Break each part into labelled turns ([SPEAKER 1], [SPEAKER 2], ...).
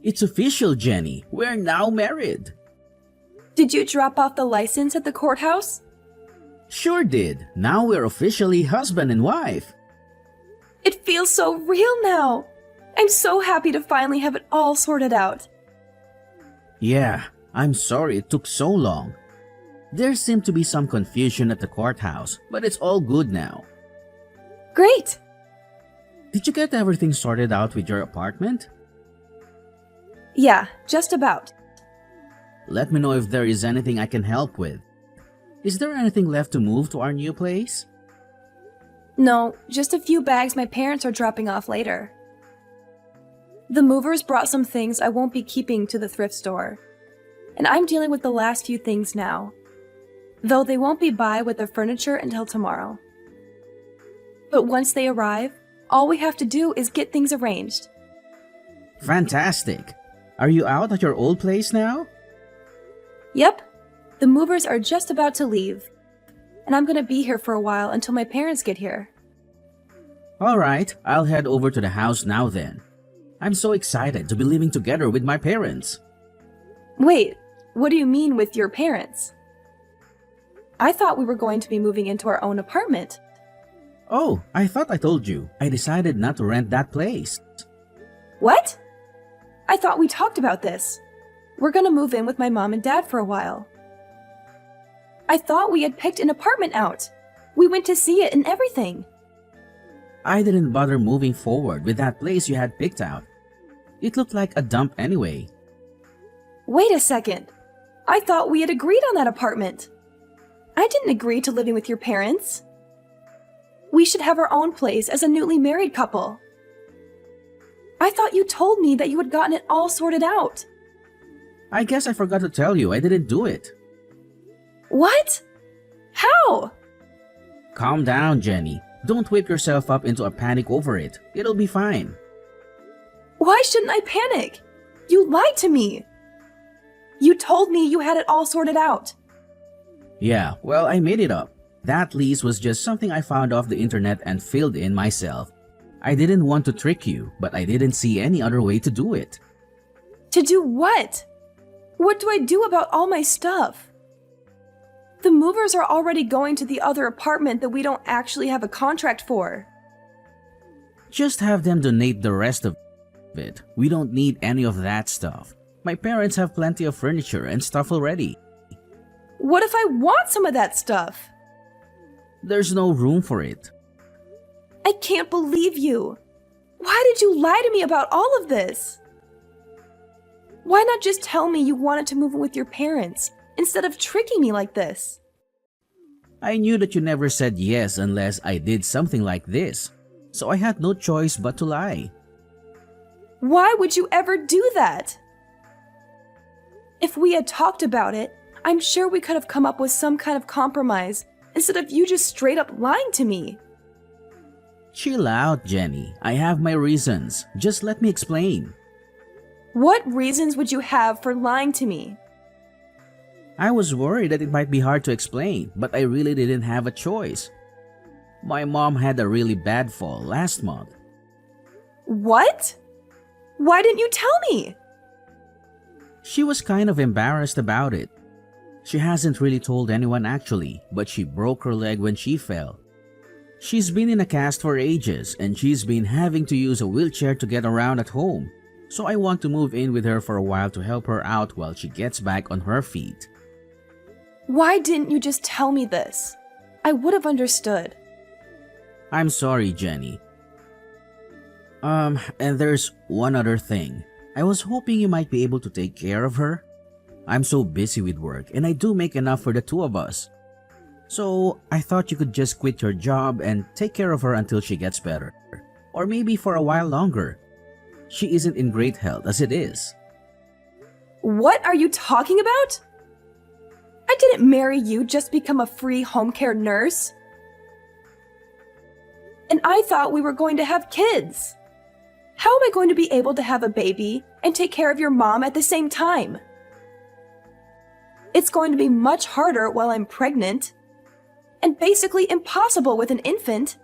[SPEAKER 1] It's official, Jenny. We're now married.
[SPEAKER 2] Did you drop off the license at the courthouse?
[SPEAKER 1] Sure did. Now we're officially husband and wife.
[SPEAKER 2] It feels so real now. I'm so happy to finally have it all sorted out.
[SPEAKER 1] Yeah, I'm sorry it took so long. There seemed to be some confusion at the courthouse, but it's all good now.
[SPEAKER 2] Great!
[SPEAKER 1] Did you get everything sorted out with your apartment?
[SPEAKER 2] Yeah, just about.
[SPEAKER 1] Let me know if there is anything I can help with. Is there anything left to move to our new place?
[SPEAKER 2] No, just a few bags my parents are dropping off later. The movers brought some things I won't be keeping to the thrift store, and I'm dealing with the last few things now, though they won't be by with the furniture until tomorrow. But once they arrive, all we have to do is get things arranged.
[SPEAKER 1] Fantastic! Are you out at your old place now?
[SPEAKER 2] Yep, the movers are just about to leave, and I'm gonna be here for a while until my parents get here.
[SPEAKER 1] Alright, I'll head over to the house now then. I'm so excited to be living together with my parents.
[SPEAKER 2] Wait, what do you mean with your parents? I thought we were going to be moving into our own apartment.
[SPEAKER 1] Oh, I thought I told you. I decided not to rent that place.
[SPEAKER 2] What? I thought we talked about this. We're gonna move in with my mom and dad for a while. I thought we had picked an apartment out. We went to see it and everything.
[SPEAKER 1] I didn't bother moving forward with that place you had picked out. It looked like a dump anyway.
[SPEAKER 2] Wait a second. I thought we had agreed on that apartment. I didn't agree to living with your parents. We should have our own place as a newly married couple. I thought you told me that you had gotten it all sorted out.
[SPEAKER 1] I guess I forgot to tell you I didn't do it.
[SPEAKER 2] What? How?
[SPEAKER 1] Calm down, Jenny. Don't whip yourself up into a panic over it. It'll be fine.
[SPEAKER 2] Why shouldn't I panic? You lied to me. You told me you had it all sorted out.
[SPEAKER 1] Yeah, well, I made it up. That lease was just something I found off the internet and filled in myself. I didn't want to trick you, but I didn't see any other way to do it.
[SPEAKER 2] To do what? What do I do about all my stuff? The movers are already going to the other apartment that we don't actually have a contract for.
[SPEAKER 1] Just have them donate the rest of it. We don't need any of that stuff. My parents have plenty of furniture and stuff already.
[SPEAKER 2] What if I want some of that stuff?
[SPEAKER 1] There's no room for it.
[SPEAKER 2] I can't believe you. Why did you lie to me about all of this? Why not just tell me you wanted to move in with your parents instead of tricking me like this?
[SPEAKER 1] I knew that you never said yes unless I did something like this, so I had no choice but to lie.
[SPEAKER 2] Why would you ever do that? If we had talked about it, I'm sure we could have come up with some kind of compromise instead of you just straight up lying to me.
[SPEAKER 1] Chill out, Jenny. I have my reasons. Just let me explain.
[SPEAKER 2] What reasons would you have for lying to me?
[SPEAKER 1] I was worried that it might be hard to explain, but I really didn't have a choice. My mom had a really bad fall last month.
[SPEAKER 2] What? Why didn't you tell me?
[SPEAKER 1] She was kind of embarrassed about it. She hasn't really told anyone actually, but she broke her leg when she fell. She's been in a cast for ages and she's been having to use a wheelchair to get around at home. So I want to move in with her for a while to help her out while she gets back on her feet.
[SPEAKER 2] Why didn't you just tell me this? I would have understood.
[SPEAKER 1] I'm sorry, Jenny. And there's one other thing. I was hoping you might be able to take care of her. I'm so busy with work and I do make enough for the two of us. So I thought you could just quit your job and take care of her until she gets better. Or maybe for a while longer. She isn't in great health as it is.
[SPEAKER 2] What are you talking about? I didn't marry you just to become a free home care nurse. And I thought we were going to have kids. How am I going to be able to have a baby and take care of your mom at the same time? It's going to be much harder while I'm pregnant, and basically impossible with an infant.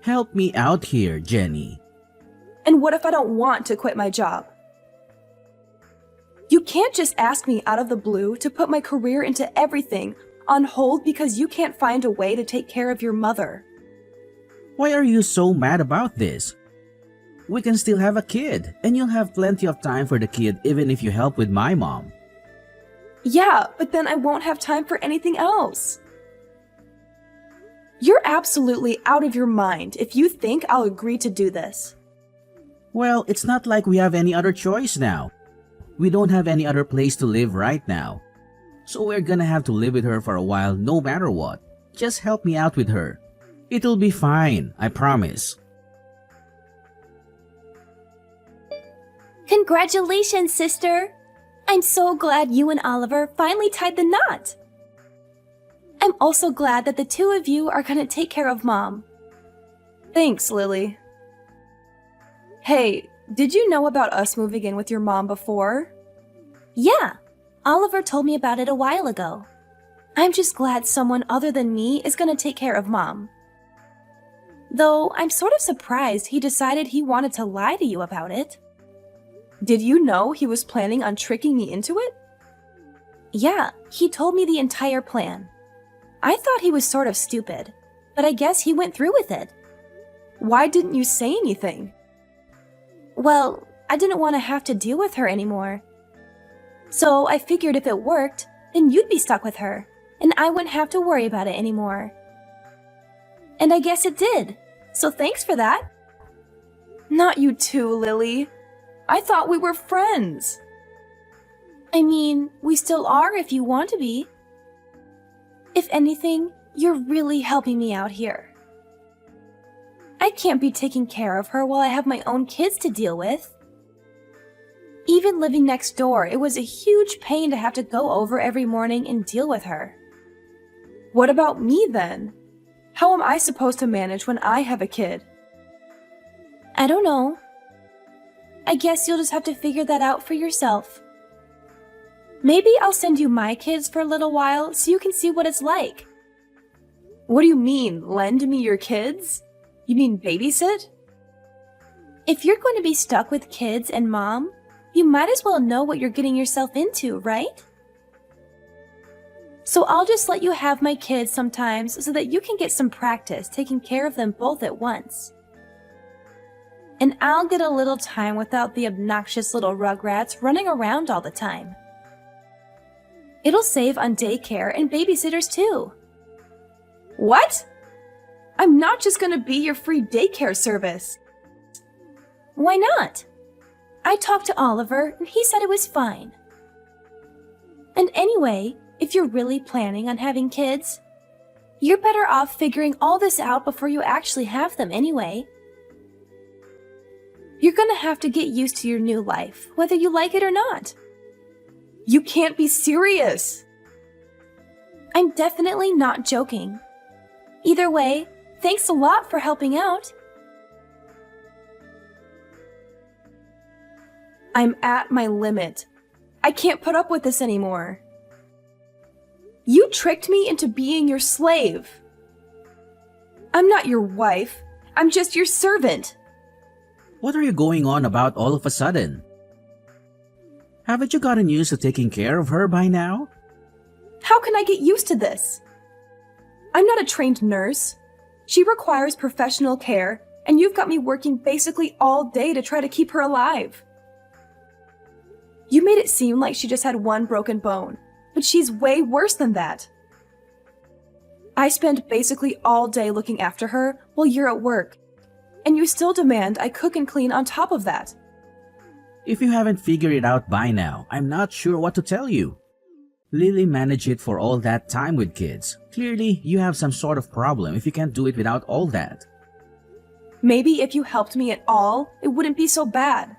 [SPEAKER 1] Help me out here, Jenny.
[SPEAKER 2] And what if I don't want to quit my job? You can't just ask me out of the blue to put my career into everything on hold because you can't find a way to take care of your mother.
[SPEAKER 1] Why are you so mad about this? We can still have a kid, and you'll have plenty of time for the kid even if you help with my mom.
[SPEAKER 2] Yeah, but then I won't have time for anything else. You're absolutely out of your mind if you think I'll agree to do this.
[SPEAKER 1] Well, it's not like we have any other choice now. We don't have any other place to live right now. So we're gonna have to live with her for a while no matter what. Just help me out with her. It'll be fine, I promise.
[SPEAKER 3] Congratulations, sister! I'm so glad you and Oliver finally tied the knot.
[SPEAKER 2] I'm also glad that the two of you are gonna take care of Mom. Thanks, Lily. Hey, did you know about us moving in with your mom before?
[SPEAKER 3] Yeah, Oliver told me about it a while ago.
[SPEAKER 2] I'm just glad someone other than me is gonna take care of Mom. Though I'm sort of surprised he decided he wanted to lie to you about it. Did you know he was planning on tricking me into it?
[SPEAKER 3] Yeah, he told me the entire plan. I thought he was sort of stupid, but I guess he went through with it.
[SPEAKER 2] Why didn't you say anything?
[SPEAKER 3] Well, I didn't want to have to deal with her anymore. So I figured if it worked, then you'd be stuck with her, and I wouldn't have to worry about it anymore. And I guess it did, so thanks for that.
[SPEAKER 2] Not you too, Lily. I thought we were friends.
[SPEAKER 3] I mean, we still are if you want to be. If anything, you're really helping me out here. I can't be taking care of her while I have my own kids to deal with. Even living next door, it was a huge pain to have to go over every morning and deal with her.
[SPEAKER 2] What about me then? How am I supposed to manage when I have a kid?
[SPEAKER 3] I don't know. I guess you'll just have to figure that out for yourself. Maybe I'll send you my kids for a little while so you can see what it's like.
[SPEAKER 2] What do you mean, lend me your kids? You mean babysit?
[SPEAKER 3] If you're going to be stuck with kids and Mom, you might as well know what you're getting yourself into, right? So I'll just let you have my kids sometimes so that you can get some practice taking care of them both at once. And I'll get a little time without the obnoxious little rugrats running around all the time. It'll save on daycare and babysitters too.
[SPEAKER 2] What? I'm not just gonna be your free daycare service.
[SPEAKER 3] Why not? I talked to Oliver and he said it was fine. And anyway, if you're really planning on having kids, you're better off figuring all this out before you actually have them anyway. You're gonna have to get used to your new life, whether you like it or not.
[SPEAKER 2] You can't be serious.
[SPEAKER 3] I'm definitely not joking. Either way, thanks a lot for helping out.
[SPEAKER 2] I'm at my limit. I can't put up with this anymore. You tricked me into being your slave. I'm not your wife. I'm just your servant.
[SPEAKER 1] What are you going on about all of a sudden? Haven't you gotten used to taking care of her by now?
[SPEAKER 2] How can I get used to this? I'm not a trained nurse. She requires professional care, and you've got me working basically all day to try to keep her alive. You made it seem like she just had one broken bone, but she's way worse than that. I spend basically all day looking after her while you're at work, and you still demand I cook and clean on top of that.
[SPEAKER 1] If you haven't figured it out by now, I'm not sure what to tell you. Lily managed it for all that time with kids. Clearly, you have some sort of problem if you can't do it without all that.
[SPEAKER 2] Maybe if you helped me at all, it wouldn't be so bad.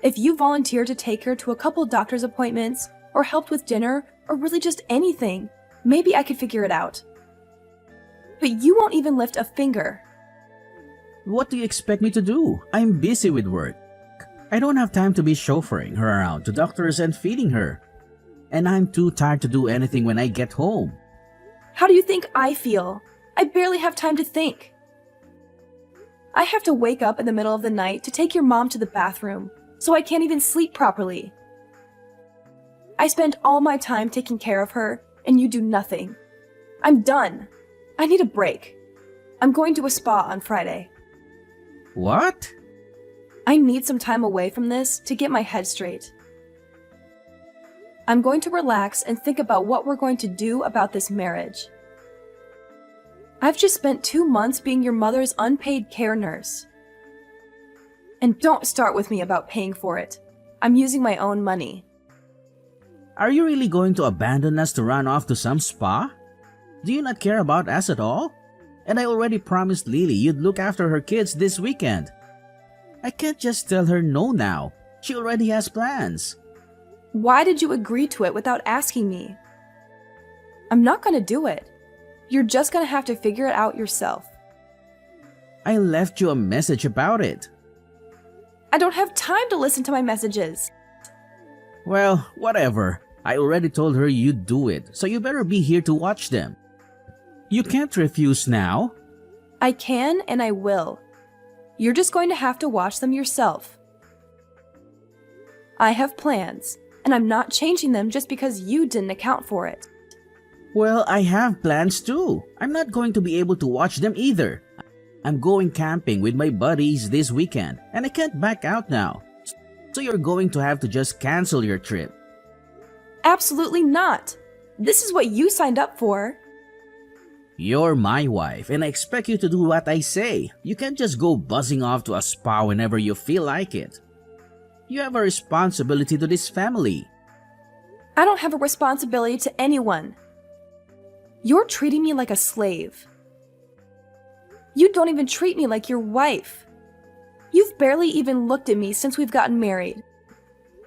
[SPEAKER 2] If you volunteered to take her to a couple doctor's appointments, or helped with dinner, or really just anything, maybe I could figure it out. But you won't even lift a finger.
[SPEAKER 1] What do you expect me to do? I'm busy with work. I don't have time to be chauffeuring her around to doctors and feeding her. And I'm too tired to do anything when I get home.
[SPEAKER 2] How do you think I feel? I barely have time to think. I have to wake up in the middle of the night to take your mom to the bathroom, so I can't even sleep properly. I spend all my time taking care of her, and you do nothing. I'm done. I need a break. I'm going to a spa on Friday.
[SPEAKER 1] What?
[SPEAKER 2] I need some time away from this to get my head straight. I'm going to relax and think about what we're going to do about this marriage. I've just spent 2 months being your mother's unpaid care nurse. And don't start with me about paying for it. I'm using my own money.
[SPEAKER 1] Are you really going to abandon us to run off to some spa? Do you not care about us at all? And I already promised Lily you'd look after her kids this weekend. I can't just tell her no now. She already has plans.
[SPEAKER 2] Why did you agree to it without asking me? I'm not going to do it. You're just going to have to figure it out yourself.
[SPEAKER 1] I left you a message about it.
[SPEAKER 2] I don't have time to listen to my messages.
[SPEAKER 1] Well, whatever. I already told her you'd do it, so you better be here to watch them. You can't refuse now.
[SPEAKER 2] I can and I will. You're just going to have to watch them yourself. I have plans, and I'm not changing them just because you didn't account for it.
[SPEAKER 1] Well, I have plans too. I'm not going to be able to watch them either. I'm going camping with my buddies this weekend, and I can't back out now. So you're going to have to just cancel your trip.
[SPEAKER 2] Absolutely not. This is what you signed up for.
[SPEAKER 1] You're my wife, and I expect you to do what I say. You can't just go buzzing off to a spa whenever you feel like it. You have a responsibility to this family.
[SPEAKER 2] I don't have a responsibility to anyone. You're treating me like a slave. You don't even treat me like your wife. You've barely even looked at me since we've gotten married.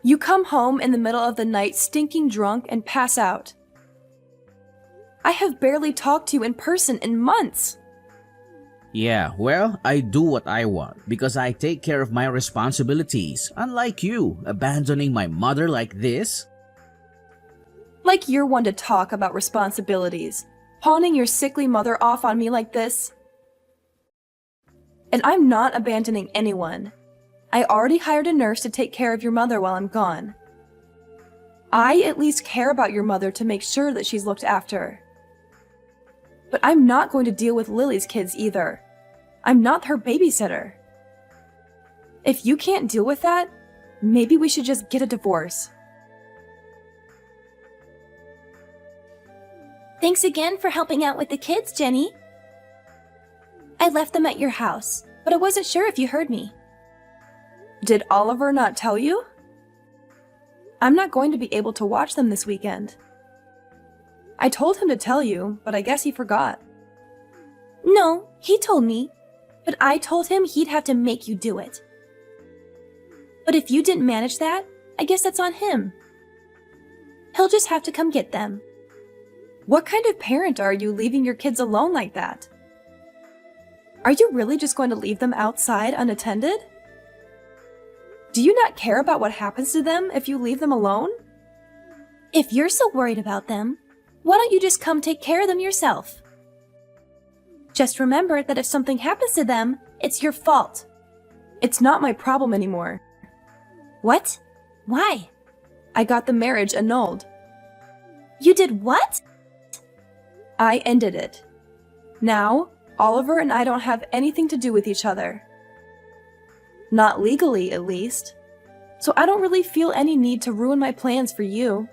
[SPEAKER 2] You come home in the middle of the night stinking drunk and pass out. I have barely talked to you in person in months.
[SPEAKER 1] Yeah, well, I do what I want because I take care of my responsibilities, unlike you, abandoning my mother like this.
[SPEAKER 2] Like you're one to talk about responsibilities, pawning your sickly mother off on me like this. And I'm not abandoning anyone. I already hired a nurse to take care of your mother while I'm gone. I at least care about your mother to make sure that she's looked after. But I'm not going to deal with Lily's kids either. I'm not her babysitter. If you can't deal with that, maybe we should just get a divorce.
[SPEAKER 3] Thanks again for helping out with the kids, Jenny. I left them at your house, but I wasn't sure if you heard me.
[SPEAKER 2] Did Oliver not tell you? I'm not going to be able to watch them this weekend. I told him to tell you, but I guess he forgot.
[SPEAKER 3] No, he told me, but I told him he'd have to make you do it. But if you didn't manage that, I guess that's on him. He'll just have to come get them.
[SPEAKER 2] What kind of parent are you leaving your kids alone like that? Are you really just going to leave them outside unattended? Do you not care about what happens to them if you leave them alone?
[SPEAKER 3] If you're so worried about them, why don't you just come take care of them yourself? Just remember that if something happens to them, it's your fault.
[SPEAKER 2] It's not my problem anymore.
[SPEAKER 3] What? Why?
[SPEAKER 2] I got the marriage annulled.
[SPEAKER 3] You did what?
[SPEAKER 2] I ended it. Now, Oliver and I don't have anything to do with each other. Not legally, at least. So I don't really feel any need to ruin my plans for you.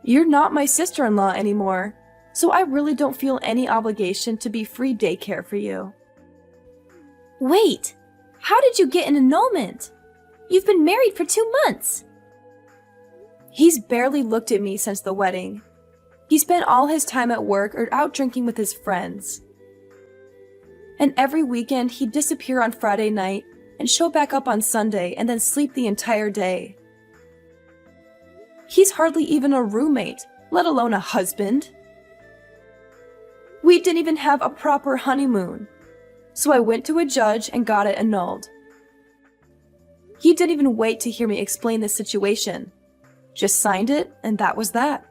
[SPEAKER 2] You're not my sister-in-law anymore, so I really don't feel any obligation to be free daycare for you.
[SPEAKER 3] Wait, how did you get an annulment? You've been married for 2 months.
[SPEAKER 2] He's barely looked at me since the wedding. He spent all his time at work or out drinking with his friends. And every weekend he'd disappear on Friday night and show back up on Sunday and then sleep the entire day. He's hardly even a roommate, let alone a husband. We didn't even have a proper honeymoon, so I went to a judge and got it annulled. He didn't even wait to hear me explain the situation. Just signed it, and that was that.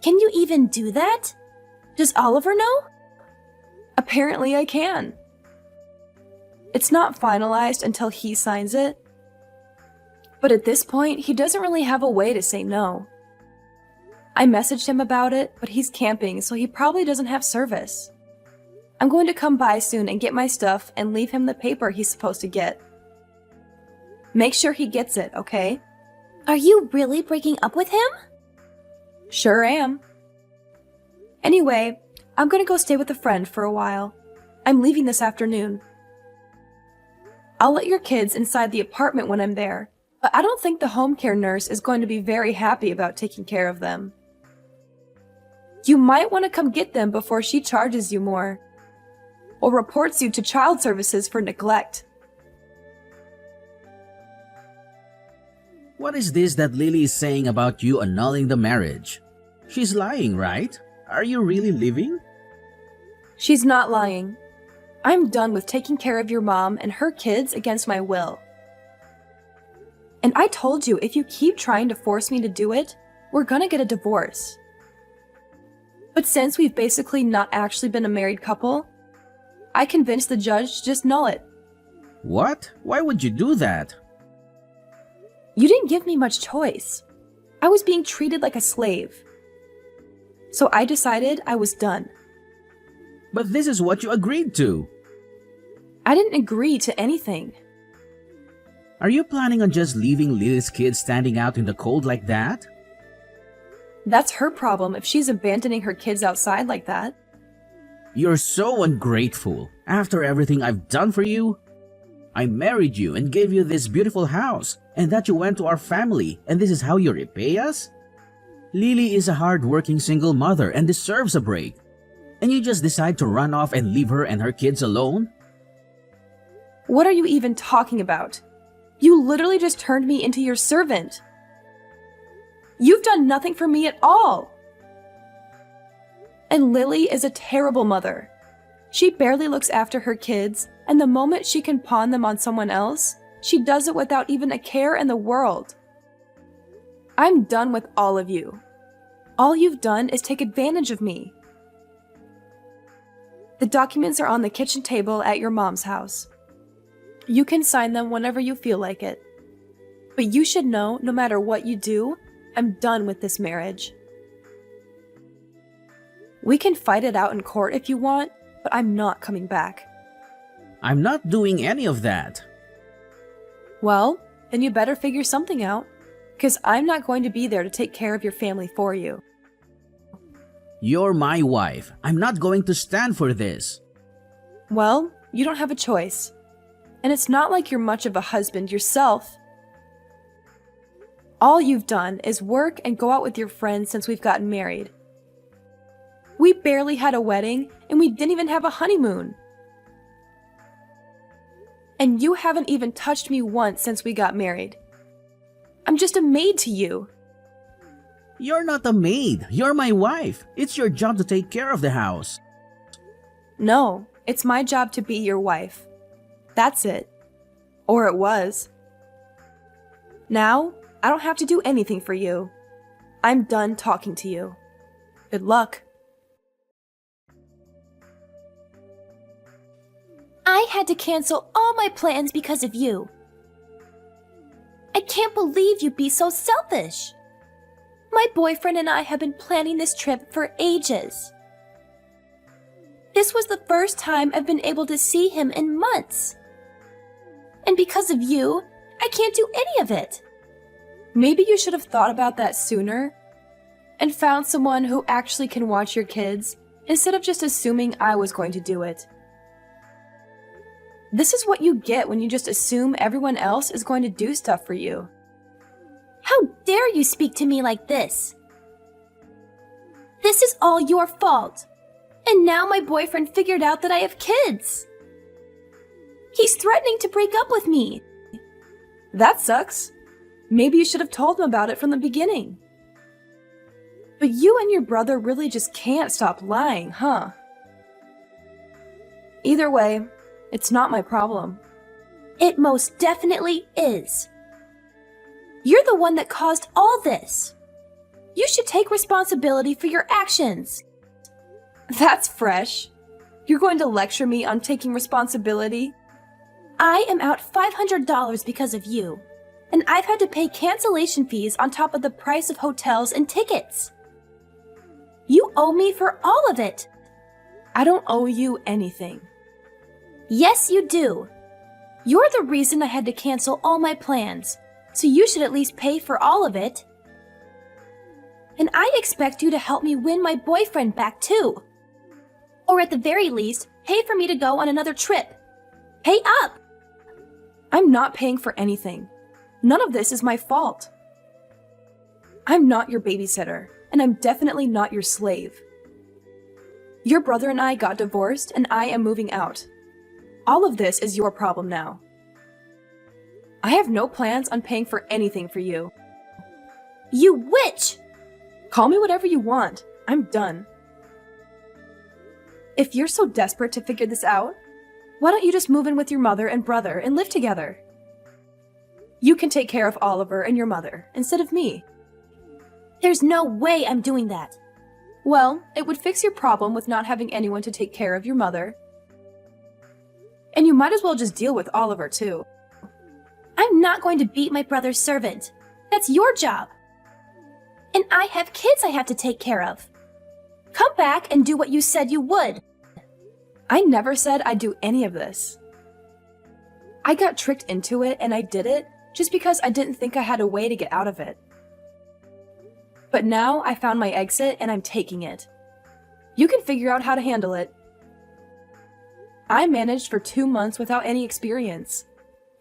[SPEAKER 3] Can you even do that? Does Oliver know?
[SPEAKER 2] Apparently I can. It's not finalized until he signs it. But at this point, he doesn't really have a way to say no. I messaged him about it, but he's camping, so he probably doesn't have service. I'm going to come by soon and get my stuff and leave him the paper he's supposed to get. Make sure he gets it, okay?
[SPEAKER 3] Are you really breaking up with him?
[SPEAKER 2] Sure am. Anyway, I'm gonna go stay with a friend for a while. I'm leaving this afternoon. I'll let your kids inside the apartment when I'm there, but I don't think the home care nurse is going to be very happy about taking care of them. You might want to come get them before she charges you more, or reports you to child services for neglect.
[SPEAKER 1] What is this that Lily is saying about you annulling the marriage? She's lying, right? Are you really leaving?
[SPEAKER 2] She's not lying. I'm done with taking care of your mom and her kids against my will. And I told you, if you keep trying to force me to do it, we're gonna get a divorce. But since we've basically not actually been a married couple, I convinced the judge to just null it.
[SPEAKER 1] What? Why would you do that?
[SPEAKER 2] You didn't give me much choice. I was being treated like a slave. So I decided I was done.
[SPEAKER 1] But this is what you agreed to.
[SPEAKER 2] I didn't agree to anything.
[SPEAKER 1] Are you planning on just leaving Lily's kids standing out in the cold like that?
[SPEAKER 2] That's her problem if she's abandoning her kids outside like that.
[SPEAKER 1] You're so ungrateful. After everything I've done for you, I married you and gave you this beautiful house, and that you went to our family, and this is how you repay us? Lily is a hard-working single mother and deserves a break. And you just decide to run off and leave her and her kids alone?
[SPEAKER 2] What are you even talking about? You literally just turned me into your servant. You've done nothing for me at all. And Lily is a terrible mother. She barely looks after her kids, and the moment she can pawn them on someone else, she does it without even a care in the world. I'm done with all of you. All you've done is take advantage of me. The documents are on the kitchen table at your mom's house. You can sign them whenever you feel like it. But you should know, no matter what you do, I'm done with this marriage. We can fight it out in court if you want, but I'm not coming back.
[SPEAKER 1] I'm not doing any of that.
[SPEAKER 2] Well, then you better figure something out, because I'm not going to be there to take care of your family for you.
[SPEAKER 1] You're my wife. I'm not going to stand for this.
[SPEAKER 2] Well, you don't have a choice. And it's not like you're much of a husband yourself. All you've done is work and go out with your friends since we've gotten married. We barely had a wedding, and we didn't even have a honeymoon. And you haven't even touched me once since we got married. I'm just a maid to you.
[SPEAKER 1] You're not a maid. You're my wife. It's your job to take care of the house.
[SPEAKER 2] No, it's my job to be your wife. That's it. Or it was. Now, I don't have to do anything for you. I'm done talking to you. Good luck.
[SPEAKER 3] I had to cancel all my plans because of you. I can't believe you'd be so selfish. My boyfriend and I have been planning this trip for ages. This was the first time I've been able to see him in months. And because of you, I can't do any of it.
[SPEAKER 2] Maybe you should have thought about that sooner and found someone who actually can watch your kids instead of just assuming I was going to do it. This is what you get when you just assume everyone else is going to do stuff for you.
[SPEAKER 3] How dare you speak to me like this? This is all your fault. And now my boyfriend figured out that I have kids. He's threatening to break up with me.
[SPEAKER 2] That sucks. Maybe you should have told him about it from the beginning. But you and your brother really just can't stop lying, huh? Either way, it's not my problem.
[SPEAKER 3] It most definitely is. You're the one that caused all this. You should take responsibility for your actions.
[SPEAKER 2] That's fresh. You're going to lecture me on taking responsibility?
[SPEAKER 3] I am out $500 because of you. and I've had to pay cancellation fees on top of the price of hotels and tickets. You owe me for all of it.
[SPEAKER 2] I don't owe you anything.
[SPEAKER 3] Yes, you do. You're the reason I had to cancel all my plans, so you should at least pay for all of it. And I expect you to help me win my boyfriend back too. Or at the very least, pay for me to go on another trip. Pay up!
[SPEAKER 2] I'm not paying for anything. None of this is my fault. I'm not your babysitter, and I'm definitely not your slave. Your brother and I got divorced, and I am moving out. All of this is your problem now. I have no plans on paying for anything for you.
[SPEAKER 3] You witch!
[SPEAKER 2] Call me whatever you want. I'm done. If you're so desperate to figure this out, why don't you just move in with your mother and brother and live together? You can take care of Oliver and your mother instead of me.
[SPEAKER 3] There's no way I'm doing that.
[SPEAKER 2] Well, it would fix your problem with not having anyone to take care of your mother. And you might as well just deal with Oliver too.
[SPEAKER 3] I'm not going to beat my brother's servant. That's your job. And I have kids I have to take care of. Come back and do what you said you would.
[SPEAKER 2] I never said I'd do any of this. I got tricked into it and I did it just because I didn't think I had a way to get out of it. But now I found my exit and I'm taking it. You can figure out how to handle it. I managed for 2 months without any experience.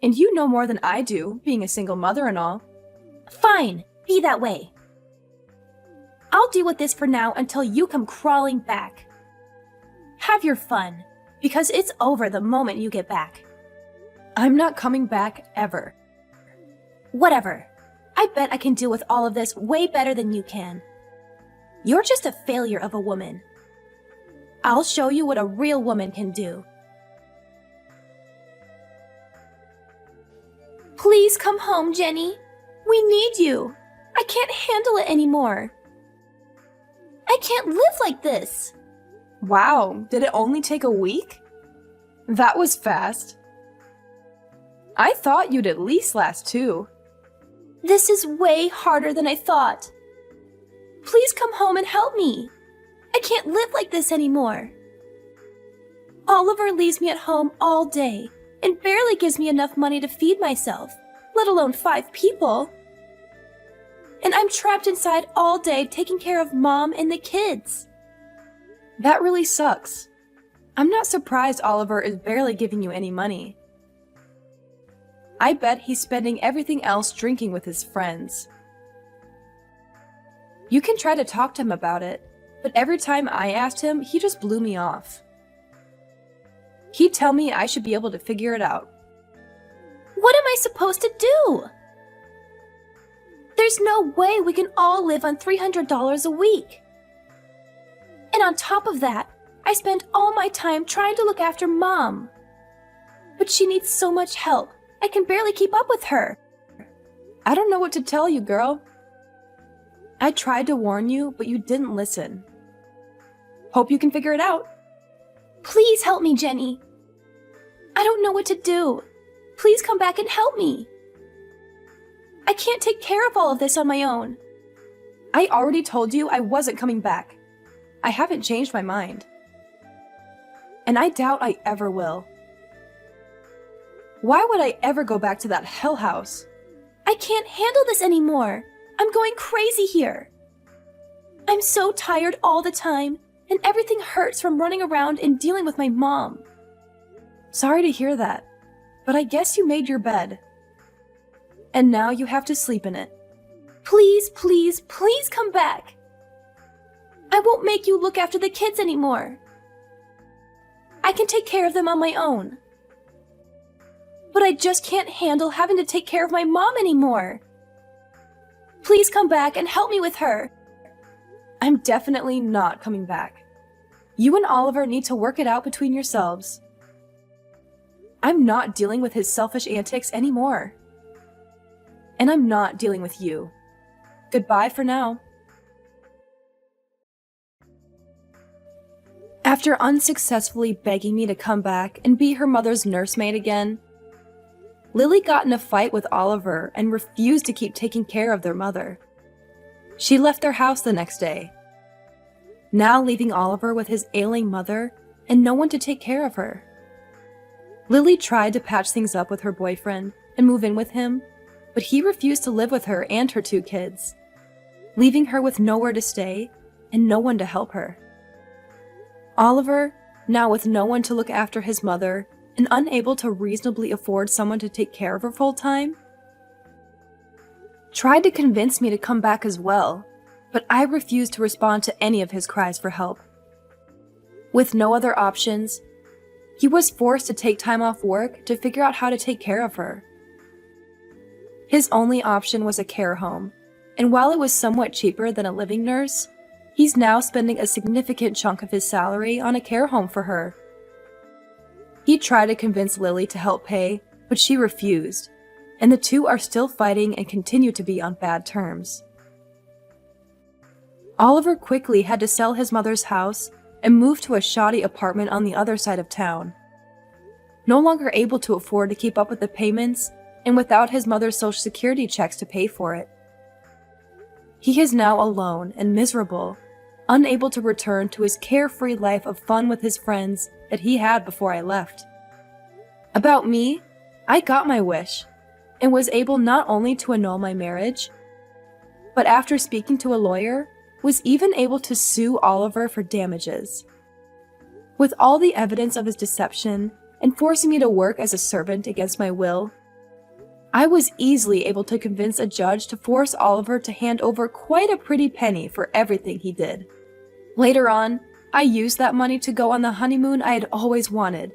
[SPEAKER 2] And you know more than I do, being a single mother and all.
[SPEAKER 3] Fine, be that way. I'll deal with this for now until you come crawling back. Have your fun, because it's over the moment you get back.
[SPEAKER 2] I'm not coming back ever.
[SPEAKER 3] Whatever. I bet I can deal with all of this way better than you can. You're just a failure of a woman. I'll show you what a real woman can do. Please come home, Jenny. We need you. I can't handle it anymore. I can't live like this.
[SPEAKER 2] Wow, did it only take a week? That was fast. I thought you'd at least last 2.
[SPEAKER 3] This is way harder than I thought. Please come home and help me. I can't live like this anymore. Oliver leaves me at home all day and barely gives me enough money to feed myself, let alone 5 people. And I'm trapped inside all day taking care of Mom and the kids.
[SPEAKER 2] That really sucks. I'm not surprised Oliver is barely giving you any money. I bet he's spending everything else drinking with his friends. You can try to talk to him about it, but every time I asked him, he just blew me off. He'd tell me I should be able to figure it out.
[SPEAKER 3] What am I supposed to do? There's no way we can all live on $300 a week. And on top of that, I spend all my time trying to look after Mom. But she needs so much help, I can barely keep up with her.
[SPEAKER 2] I don't know what to tell you, girl. I tried to warn you, but you didn't listen. Hope you can figure it out.
[SPEAKER 3] Please help me, Jenny. I don't know what to do. Please come back and help me. I can't take care of all of this on my own.
[SPEAKER 2] I already told you I wasn't coming back. I haven't changed my mind. And I doubt I ever will. Why would I ever go back to that hell house?
[SPEAKER 3] I can't handle this anymore. I'm going crazy here. I'm so tired all the time, and everything hurts from running around and dealing with my mom.
[SPEAKER 2] Sorry to hear that, but I guess you made your bed. And now you have to sleep in it.
[SPEAKER 3] Please, please, please come back. I won't make you look after the kids anymore. I can take care of them on my own. But I just can't handle having to take care of my mom anymore. Please come back and help me with her.
[SPEAKER 2] I'm definitely not coming back. You and Oliver need to work it out between yourselves. I'm not dealing with his selfish antics anymore. And I'm not dealing with you. Goodbye for now. After unsuccessfully begging me to come back and be her mother's nursemaid again, Lily got in a fight with Oliver and refused to keep taking care of their mother. She left their house the next day, now leaving Oliver with his ailing mother and no one to take care of her. Lily tried to patch things up with her boyfriend and move in with him, but he refused to live with her and her 2 kids, leaving her with nowhere to stay and no one to help her. Oliver, now with no one to look after his mother and unable to reasonably afford someone to take care of her full time, tried to convince me to come back as well, but I refused to respond to any of his cries for help. With no other options, he was forced to take time off work to figure out how to take care of her. His only option was a care home, and while it was somewhat cheaper than a living nurse, he's now spending a significant chunk of his salary on a care home for her. He tried to convince Lily to help pay, but she refused, and the two are still fighting and continue to be on bad terms. Oliver quickly had to sell his mother's house and move to a shoddy apartment on the other side of town. No longer able to afford to keep up with the payments, and without his mother's social security checks to pay for it. He is now alone and miserable, unable to return to his carefree life of fun with his friends that he had before I left. About me, I got my wish, and was able not only to annul my marriage, but after speaking to a lawyer, was even able to sue Oliver for damages. With all the evidence of his deception and forcing me to work as a servant against my will, I was easily able to convince a judge to force Oliver to hand over quite a pretty penny for everything he did. Later on, I used that money to go on the honeymoon I had always wanted.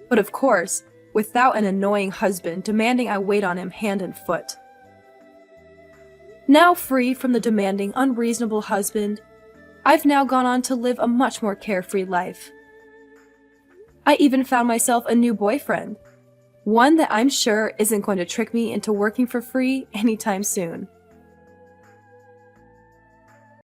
[SPEAKER 2] But of course, without an annoying husband demanding I wait on him hand and foot. Now free from the demanding, unreasonable husband, I've now gone on to live a much more carefree life. I even found myself a new boyfriend, one that I'm sure isn't going to trick me into working for free anytime soon.